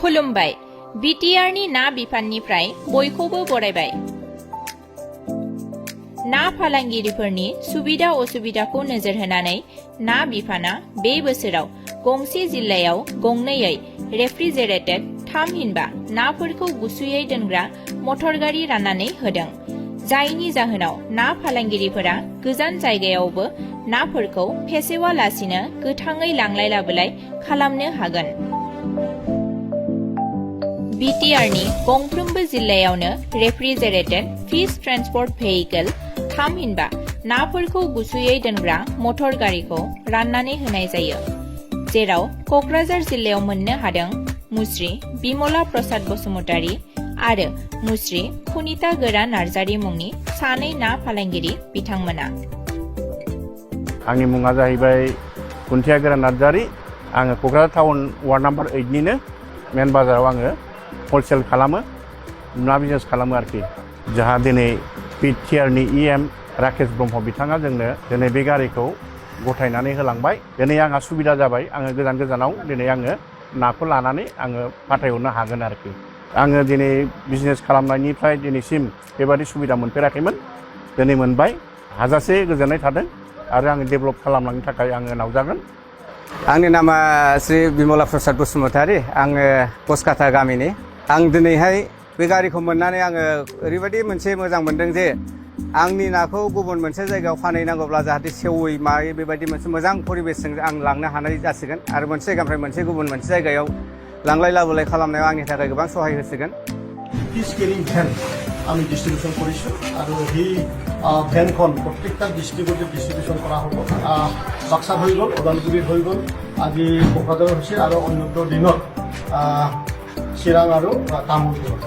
खुलुमबाय बिटिआरनि ना बिफाननिफ्राय बयखौबो बरायबाय। ना फालांगिरिफोरनि सुबिदा असुबिदाखौ नोजोर होनानै ना बिफाना बे बोसोराव गंसे जिल्लायाव गंनैयै रेफ्रिजारेटेड थामहिनबा नाफोरखौ गुसुयै दोनग्रा मटर गारि राननानै होदों, जायनि जाहोनाव ना फालांगिरिफोरा गोजान जायगायावबो नाफोरखौ फेसेवालासिनो गोथाङै लांलाय लाबोलाय खालामनो हागोन। बिटिआरनि गंफ्रोमबो जिल्लायावनो रेफ्रिजारेटेड फिश ट्रान्सपोर्ट भेहिकल थामहिनबा नाफोरखौ गुसुयै दोनग्रा मटर गारिखौ राननानै होनाय जायो, जेराव कक्राझार जिल्लायाव मोननो हादों मुस्रि बिमला प्रसाद बसुमतारी आरो मुस्रि खुनिता गोरा नार्जारी मुंनि सानै ना फालांगिरि बिथांमोना। आंनि मुङा जाहैबाय खुनिता गोरा नार्जारी। आङो कक्राझार टाउन वार्ड नाम्बार 8 निनो मेन बाजाराव आङो हलसेल खालामो, ना बिजनेस खालामो आरोखि। जोंहा दिनै बिटिआरनि इएम राकेश ब्रह्म बिथाङा जोंनो दिनै बे गारिखौ गथायनानै होलांबाय। दिनै आंहा सुबिदा जाबाय, आङो गोजान गोजानाव दिनै आङो नाखौ लानानै आङो फाथायहरनो हागोन आरोखि। आङो दिनै बिजनेस खालामनायनिफ्राय दिनैसिम बेबादि सुबिदा मोनफेराखैमोन, दिनै मोनबाय। हाजासे गोजोननाय थादों आरो आङो डेभेलप खालामलांनो थाखाय आङो नाजागोन। आंनि नामा श्री बिमला प्रसाद बसुमतारी। आङो कचकाता गामिनि। आं दिनैहाय बे गारिखौ मोननानै आङो ओरैबायदि मोनसे मोजां मोनदों जे आंनि नाखौ गुबुन मोनसे जायगायाव फानहैनांगौब्ला जाहाथे सेवै मायै बेबायदि मोनसे मोजां परिबेसजों आं लांनो हानाय जासिगोन आरो मोनसे जायगानिफ्राय गुबुन मोनसे जायगायाव लांलाय लाबोलाय खालामनायाव आंनि थाखाय गोबां सहाय होसिगोन। फिश केरिं भ्यान আমি ডিস্ট্রিবিউশন কৰিছোঁ আৰু সেই ভ্যানখন প্ৰত্যেকটা ডিষ্ট্ৰিক্টতে ডিস্ট্ৰিবিউশন কৰা হ'ব। বাক্সাত হৈ গ'ল, ওদালগুৰিত হৈ গ'ল, আজি কোকৰাঝাৰত হৈছে আৰু অন্যান্য দিনত চিৰাং আৰু তামুলপুৰত।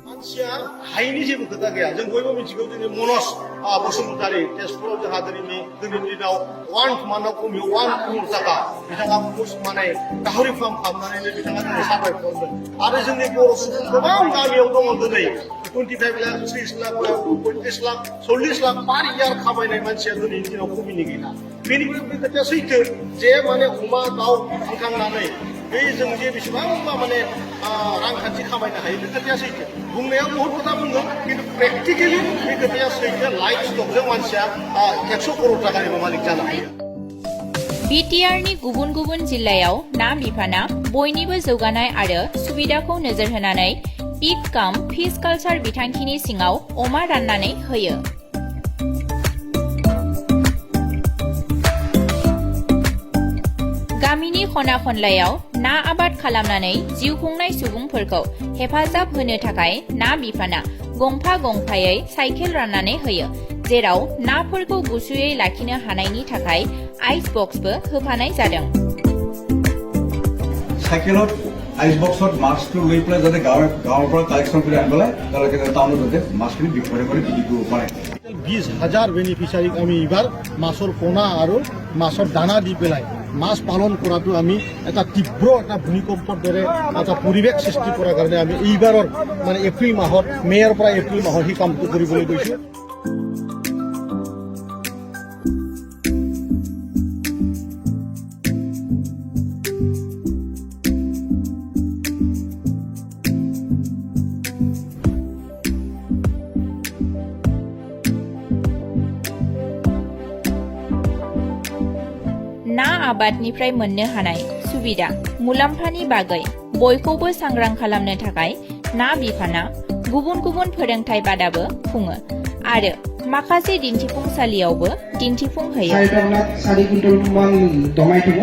मानसिया हायिनि जेबो खोथा गैया। जों बयबो मिथिगौ दिनै मनज बसुमतारी तेजपुराव जोंहा दिनैनि दिनाव 1 मान्थआव खमियो 1 करोड़ थाखा बिथाङा माने गाहरि फार्म खालामनानै बिथाङा दिनै सार्भाइभ खालामदों। आरो जोंनि बर' सुबुं गोबां गामियाव दङ दिनै 25 लाख 30 लाख 35 लाख 40 लाख पार इयार खामायनाय मानसिया दिनैनि दिनाव खमिनि गैला। बेनिफ्राय बे खोथाया सैथो जे माने अमा दाउ फानखांनानै बे जों जे बेसेबांबा माने रांखान्थि खामायनो हायो बे खोथाया सैथो। बुंनायाव बहुत खोथा बुंदों खिन्थु प्रेक्टिकेलि बे खोथाया सैथो। लाइफ स्टकजों मानसिया 100 करोड़ टाकानिबो मालिक जानो हायो। बिटिआरनि गुबुन गुबुन जिल्लायाव ना बिफाना बयनिबो जौगानाय आरो सुबिदाखौ नोजोर होनानै पिग काम फिश कालचार बिथांखिनि सिङाव अमा राननानै होयो। गामिनि खना खनलायाव ना आबाद खालामनानै जिउ खुंनाय सुबुंफोरखौ हेफाजाब होनो थाखाय ना बिफाना गंफा गंफायै साइकेल राननानै होयो, जेराव नाफोरखौ गुसुयै लाखिनो हानायनि थाखाय आइस बक्सबो होफानाय जादों। साइकेলত आइस बक्सत माছটো লৈ পেলাই যাতে গাঁৱৰ পৰা কালেকশ্যন কৰি আনিব লাগে, তেওঁলোকে টাউনত যাতে মাছখিনি বিক্ৰী কৰিব পাৰে। 20,000 বেনিফিচিয়াৰীক আমি এইবাৰ মাছৰ পোনা আৰু মাছৰ দানা দি পেলাই মাছ পালন কৰাটো আমি এটা তীব্ৰ এটা ভূমিকম্পৰ দৰে এটা পৰিৱেশ সৃষ্টি কৰাৰ কাৰণে আমি এইবাৰৰ মানে এপ্ৰিল মাহত মে'ৰ পৰা এপ্ৰিল মাহত সেই কামটো কৰিবলৈ গৈছোঁ। ना आबादनिफ्राय मोननो हानाय सुबिदा मुलाम्फानि बागै बयखौबो सांग्रां खालामनो थाखाय ना बिफाना गुबुन गुबुन फोरोंथाय बादाबो खुङो आरो माखासे दिन्थिफुंसालियावबो दिन्थिफुं होयो। 4 कुइन्टलमान दमाই থব।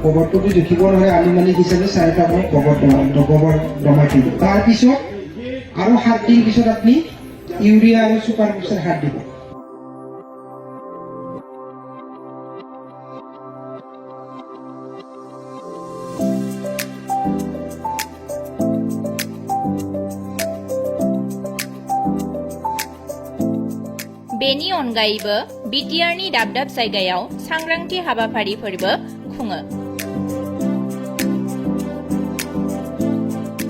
গোবৰটো দেখিব নহয় আনুমানিক হিচাপে 4টা গোবৰ দমাই থব। তাৰ পিছত আৰু 7 দিন পিছত আপুনি ইউৰিয়া আৰু সুপাৰ ফসফেট সাৰ দিব। बेनि अनगायैबो बिटिआरनि दाब दाब जायगायाव सांग्रांथि हाबाफारिफोरबो खुङो।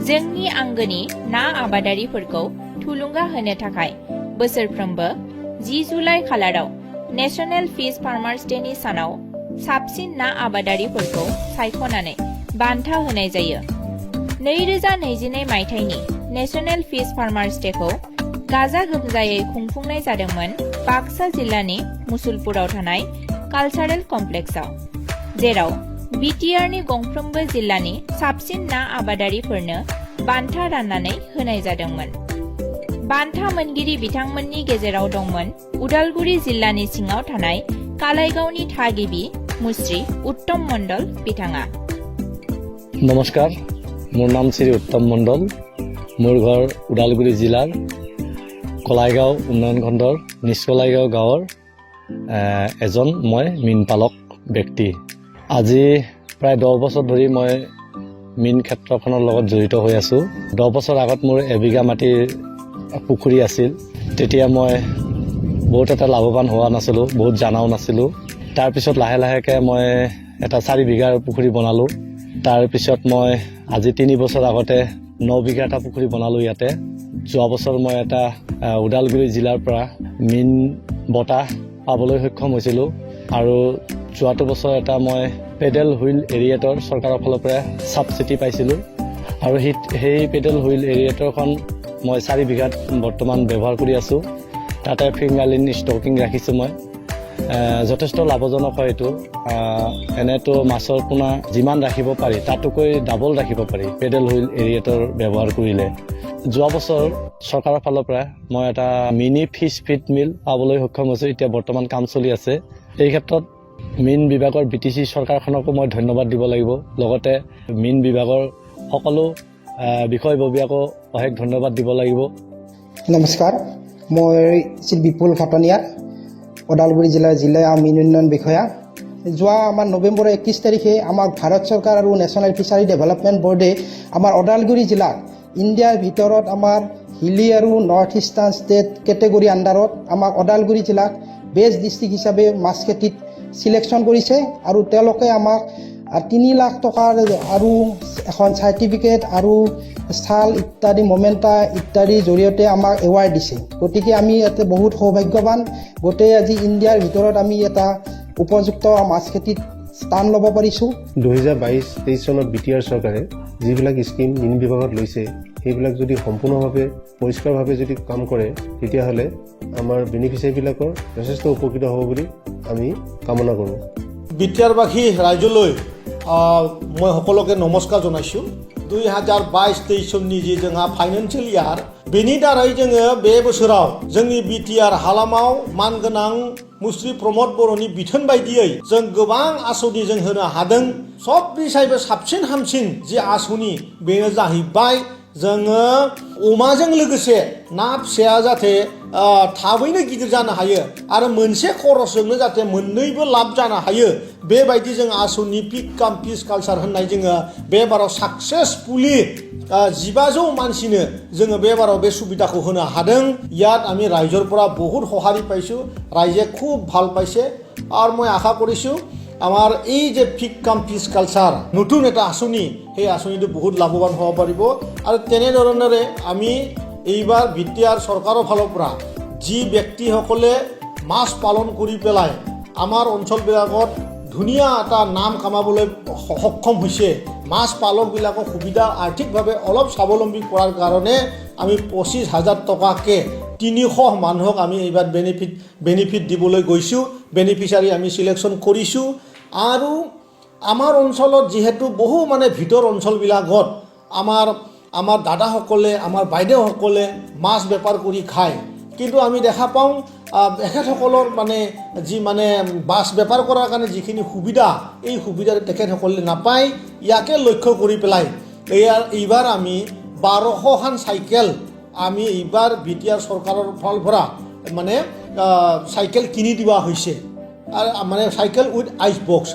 जोंनि आंगोनि ना आबादारिफोरखौ थुलुंगा होनो थाखाय बोसोरफ्रोमबो 10 जुलाइ खालाराव नेशनेल फिश फार्मार्स डेनि सानाव साबसिन ना आबादारिफोरखौ सायख'नानै बान्था होनाय जायो। 2022 मायथाइनि नेशनेल फिश फार्मार्स डेखौ गाजा गोमजायै खुंफुंनाय जादोंमोन बाक्सा जिल्लानि मुसुलपुराव थानाय कालचारेल कमप्लेक्सआव, जेराव बिटिआरनि गंफ्रोमबो जिल्लानि साबसिन ना आबादारिफोरनो बान्था राननानै होनाय जादोंमोन। बान्था मोनगिरि बिथांमोननि गेजेराव दंमोन उदालगुरि जिल्लानि सिङाव थानाय कालाइगावनि थागिबि मुस्रि उत्तम मण्डल बिथाङा। नमस्कार, মোৰ নাম শ্ৰী উত্তম মণ্ডল। মোৰ ঘৰ ওদালগুৰি জিলাৰ কলাইগাঁও উন্নয়ন খণ্ডৰ নিচকলাইগাঁও গাঁৱৰ এজন মই মীন পালক ব্যক্তি। আজি প্ৰায় 10 বছৰ ধৰি মই মীন ক্ষেত্ৰখনৰ লগত জড়িত হৈ আছোঁ। 10 বছৰ আগত মোৰ এবিঘা মাটিৰ পুখুৰী আছিল। তেতিয়া মই বহুত এটা লাভৱান হোৱা নাছিলোঁ, বহুত জনাও নাছিলোঁ। তাৰপিছত লাহে লাহেকৈ মই এটা 4 বিঘাৰ পুখুৰী বনালোঁ। তাৰপিছত মই আজি 3 বছৰ আগতে 9 বিঘা এটা পুখুৰী বনালোঁ ইয়াতে। যোৱা বছৰ মই এটা ওদালগুৰি জিলাৰ পৰা মীন বঁটা পাবলৈ সক্ষম হৈছিলোঁ আৰু যোৱাটো বছৰ এটা মই পেডেল হুইল এৰিয়েটৰ চৰকাৰৰ ফালৰ পৰা ছাবচিডি পাইছিলোঁ আৰু সেই পেডেল হুইল এৰিয়েটৰখন মই 4 বিঘাত বৰ্তমান ব্যৱহাৰ কৰি আছোঁ। তাতে ফিংগাৰলিন ষ্টকিং ৰাখিছোঁ মই। যথেষ্ট লাভজনক হয় এইটো। এনেতো মাছৰ পোনা যিমান ৰাখিব পাৰি তাতকৈ ডাবল ৰাখিব পাৰি পেডেল হুইল এৰিয়েটৰ ব্যৱহাৰ কৰিলে। যোৱা বছৰ চৰকাৰৰ ফালৰ পৰা মই এটা মিনি ফিছ ফিড মিল পাবলৈ সক্ষম হৈছোঁ। এতিয়া বৰ্তমান কাম চলি আছে। এই ক্ষেত্ৰত মীন বিভাগৰ BTC চৰকাৰখনকো মই ধন্যবাদ দিব লাগিব। লগতে মীন বিভাগৰ সকলো বিষয়ববীয়াকো অশেষ ধন্যবাদ দিব লাগিব। নমস্কাৰ, মই শ্ৰী বিপুল খাটনিয়াৰ, ওদালগুৰি জিলা মীন উন্নয়ন বিষয়া। যোৱা আমাৰ নৱেম্বৰ 21 তাৰিখে আমাক ভাৰত চৰকাৰ আৰু নেশ্যনেল ফিচাৰী ডেভেলপমেণ্ট বোৰ্ডে আমাৰ ওদালগুৰি জিলাক ইণ্ডিয়াৰ ভিতৰত আমাৰ হিলি আৰু নৰ্থ ইষ্টাৰ্ণ ষ্টেট কেটেগৰী আণ্ডাৰত আমাক ওদালগুৰি জিলাক বেষ্ট ডিষ্ট্ৰিক্ট হিচাপে মাছ খেতিত চিলেকশ্যন কৰিছে আৰু তেওঁলোকে আমাক 3 লাখ টকাৰ আৰু এখন চাৰ্টিফিকেট আৰু শাল ইত্যাদি মমেণ্টা ইত্যাদিৰ জৰিয়তে আমাক এৱাৰ্ড দিছে। গতিকে আমি ইয়াতে বহুত সৌভাগ্যৱান। গোটেই আজি ইণ্ডিয়াৰ ভিতৰত আমি এটা উপযুক্ত মাছ খেতিত স্থান ল'ব পাৰিছোঁ। 2022-23 চনত BTR চৰকাৰে যিবিলাক স্কিম মীন বিভাগত লৈছে সেইবিলাক যদি সম্পূৰ্ণভাৱে পৰিষ্কাৰভাৱে যদি কাম কৰে তেতিয়াহ'লে আমাৰ বেনিফিচিয়াৰীবিলাকৰ যথেষ্ট উপকৃত হ'ব বুলি আমি কামনা কৰোঁ। BTR-বাসী ৰাইজলৈ মই সকলোকে নমস্কাৰ জনাইছোঁ। 2022-23 চনनि जि जोंहा फाइनान्सियेल इयार बेनि दारै जोङो बे बोसोराव जोंनि BTR हालामाव मानगोनां मुस्रि प्रमद बर'नि बिथोन बायदियै जों गोबां आसनि जों होनो हादों। सबनिसायबो साबसिन हामसिन जि आसनि बेनो जाहैबाय जोङो अमाजों लोगोसे ना फिसाया जाहाथे थाबैनो गिदिर जानो हायो आरो मोनसे खरसजोंनो जाहाथे मोननैबो लाब जानो हायो। बेबायदि जों आसनि पिक काम फिस कालचार होननाय जोङो बे बाराव साक्सेसफुलि 1500 मानसिनो जोङो बे बाराव बे सुबिदाखौ होनो हादों। ইয়াত আমি ৰাইজৰ পৰা বহুত সঁহাৰি পাইছোঁ। ৰাইজে খুব ভাল পাইছে আৰু মই আশা কৰিছোঁ আমাৰ এই যে পিক কাম পিচ কালচাৰ নতুন এটা আঁচনি, সেই আঁচনিটো বহুত লাভৱান হ'ব পাৰিব। আৰু তেনেধৰণেৰে আমি এইবাৰ BTR চৰকাৰৰ ফালৰ পৰা যি ব্যক্তিসকলে মাছ পালন কৰি পেলাই আমাৰ অঞ্চলবিলাকত ধুনীয়া এটা নাম কামাবলৈ সক্ষম হৈছে, মাছ পালকবিলাকক সুবিধা আৰ্থিকভাৱে অলপ স্বাৱলম্বী কৰাৰ কাৰণে আমি 25,000 টকাকৈ 300 মানুহক আমি এইবাৰ বেনিফিট দিবলৈ গৈছোঁ। বেনিফিচিয়াৰী আমি চিলেকশ্যন কৰিছোঁ। আৰু আমাৰ অঞ্চলত যিহেতু বহু ভিতৰ অঞ্চলবিলাকত আমাৰ দাদাসকলে আমাৰ বাইদেউসকলে মাছ বেপাৰ কৰি খায়, কিন্তু আমি দেখা পাওঁ এখেতসকলৰ যি মাছ বেপাৰ কৰাৰ কাৰণে যিখিনি সুবিধা, এই সুবিধা তেখেতসকলে নাপায়। ইয়াকে লক্ষ্য কৰি পেলাই এইবাৰ আমি 1200খন চাইকেল আমি এইবাৰ BTR চৰকাৰৰ ফালৰ পৰা চাইকেল কিনি দিয়া হৈছে। আৰু চাইকেল উইথ আইচ বক্স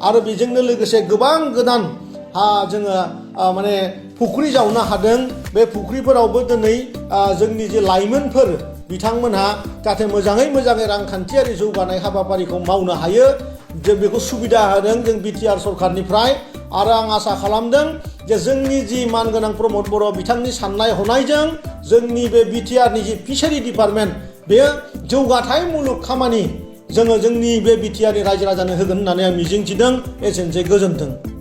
আৰু बेजोंनो लोगोसे गोबां गोदान जोङो फुख्रि जावनो हादों। बे फुख्रिफोरावबो दिनै जोंनि जे लाइमोनफोर बिथांमोनहा जाहाथे मोजाङै रांखान्थियारि जौगानाय हाबाफारिखौ मावनो हायो, जों बेखौ सुबिदा होदों जों BTR सरकारनिफ्राय। आरो आं आसा खालामदों जे जोंनि जि मानगोनां प्रमद बर' बिथांनि साननाय हनायजों जोंनि बे BTRनि जि फिसारि डिपार्टमेन्ट बे जौगाथाय मुलुग खामानि जोङो जोंनि बे बिटिआरनि रायजो राजानो होगोन होननानै आं मिजिंथिदों। एसेनोसै, गोजोन्थों।